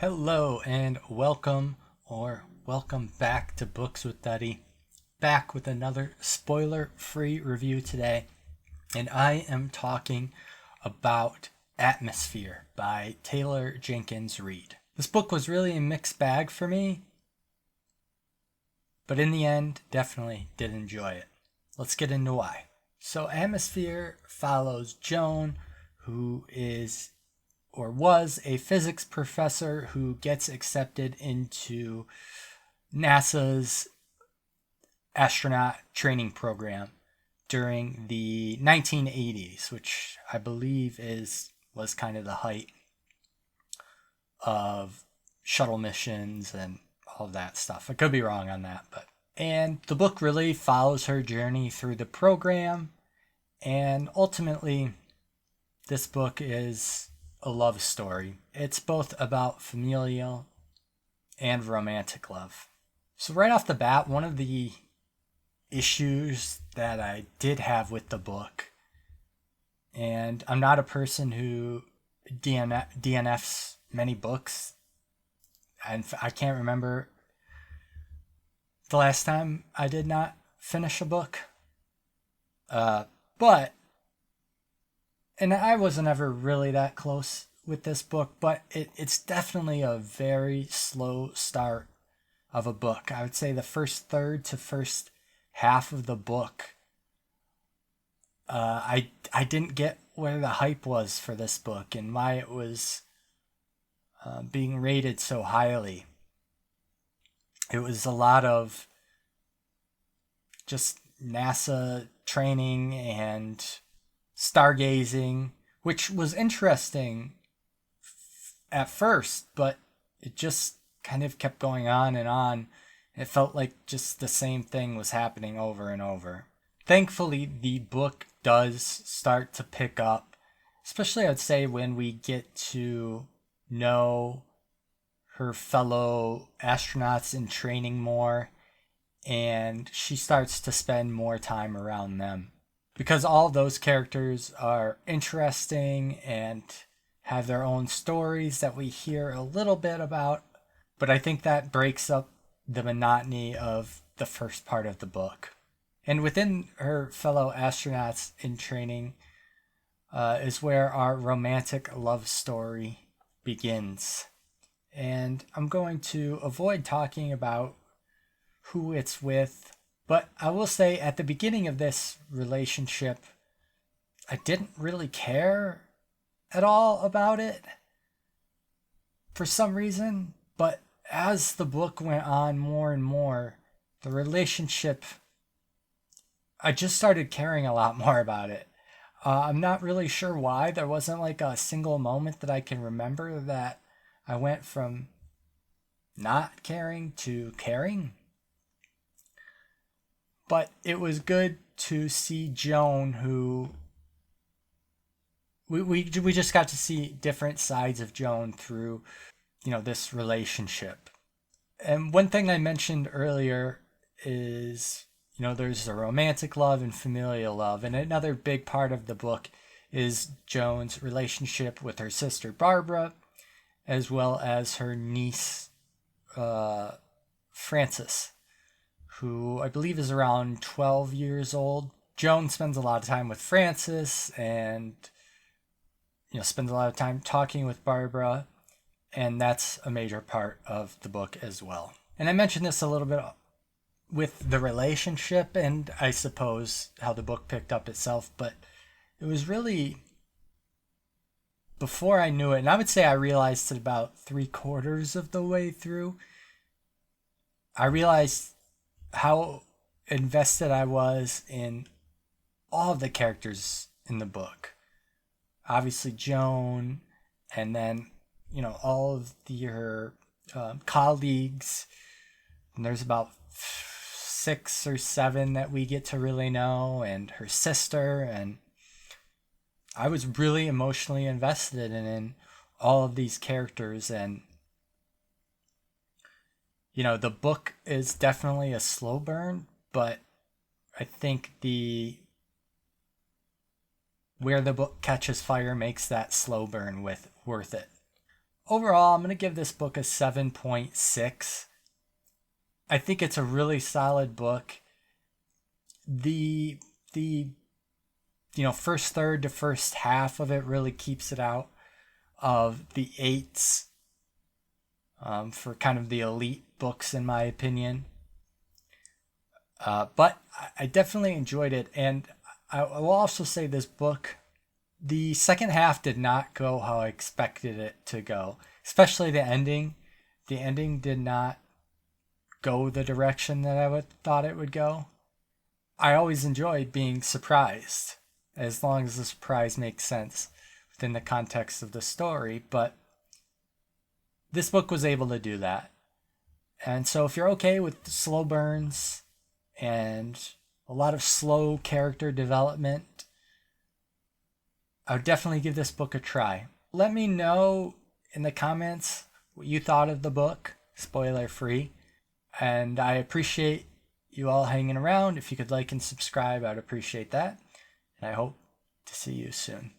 Hello and welcome back to Books with Duddy. Back with another spoiler-free review today. And I am talking about Atmosphere by Taylor Jenkins Reid. This book was really a mixed bag for me, but in the end, definitely did enjoy it. Let's get into why. So Atmosphere follows Joan, who is or was a physics professor who gets accepted into NASA's astronaut training program during the 1980s, which I believe was kind of the height of shuttle missions and all of that stuff. I could be wrong on that, and the book really follows her journey through the program, and ultimately this book is a love story. It's both about familial and romantic love. So right off the bat, one of the issues that I did have with the book, and I'm not a person who DNFs many books, and I can't remember the last time I did not finish a book. And I wasn't ever really that close with this book, but it's definitely a very slow start of a book. I would say the first third to first half of the book, I didn't get where the hype was for this book and why it was being rated so highly. It was a lot of just NASA training and stargazing, which was interesting at first, but it just kind of kept going on and on. It felt like just the same thing was happening over and over. Thankfully, the book does start to pick up, especially I'd say when we get to know her fellow astronauts in training more, and she starts to spend more time around them. Because all those characters are interesting and have their own stories that we hear a little bit about. But I think that breaks up the monotony of the first part of the book. And within her fellow astronauts in training is where our romantic love story begins. And I'm going to avoid talking about who it's with, but I will say at the beginning of this relationship, I didn't really care at all about it for some reason. But as the book went on more and more, the relationship, I just started caring a lot more about it. I'm not really sure why. There wasn't like a single moment that I can remember that I went from not caring to caring. But it was good to see Joan, who we just got to see different sides of Joan through, this relationship. And one thing I mentioned earlier is, there's a romantic love and familial love. And another big part of the book is Joan's relationship with her sister Barbara, as well as her niece Frances, who I believe is around 12 years old. Joan spends a lot of time with Frances and, spends a lot of time talking with Barbara, and that's a major part of the book as well. And I mentioned this a little bit with the relationship and I suppose how the book picked up itself, but it was really before I knew it, and I would say I realized it about 3/4 of the way through, I realized how invested I was in all of the characters in the book. Obviously Joan, and then, all of her colleagues. And there's about 6 or 7 that we get to really know, and her sister. And I was really emotionally invested in all of these characters. And the book is definitely a slow burn, but I think where the book catches fire makes that slow burn worth it. overall, I'm going to give this book a 7.6. I think it's a really solid book. The first third to first half of it really keeps it out of the eights for kind of the elite books, in my opinion. But I definitely enjoyed it. And I will also say this book, the second half did not go how I expected it to go, especially the ending. The ending did not go the direction that I thought it would go. I always enjoy being surprised, as long as the surprise makes sense within the context of the story, but this book was able to do that. And so if you're okay with slow burns and a lot of slow character development, I would definitely give this book a try. Let me know in the comments what you thought of the book, spoiler free. And I appreciate you all hanging around. If you could like and subscribe, I'd appreciate that. And I hope to see you soon.